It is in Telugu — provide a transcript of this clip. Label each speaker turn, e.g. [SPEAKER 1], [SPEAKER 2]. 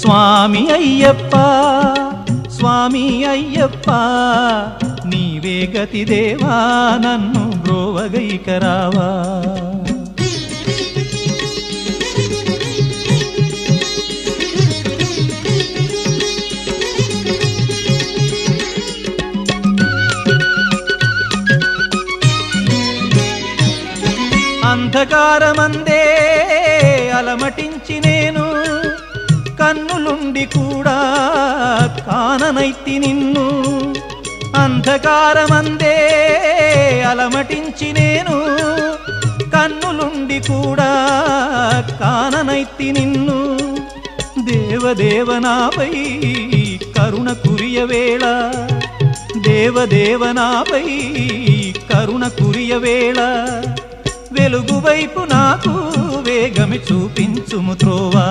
[SPEAKER 1] స్వామి అయ్యప్ప స్వామి అయ్యప్ప నీవే గతి దేవా నన్ను బ్రోవగైకరావా అంధకారమందే అలమటించి నేను కన్నులుండి కూడా కాననైతి నిన్ను అంధకారమందే అలమటించి నేను కన్నులుండి కూడా కాననైతి నిన్ను దేవదేవనాపై కరుణ కురియవేళ దేవదేవనాపై కరుణ కురియవేళ వెలుగు వైపు నాకు వేగమి చూపించుము త్రోవా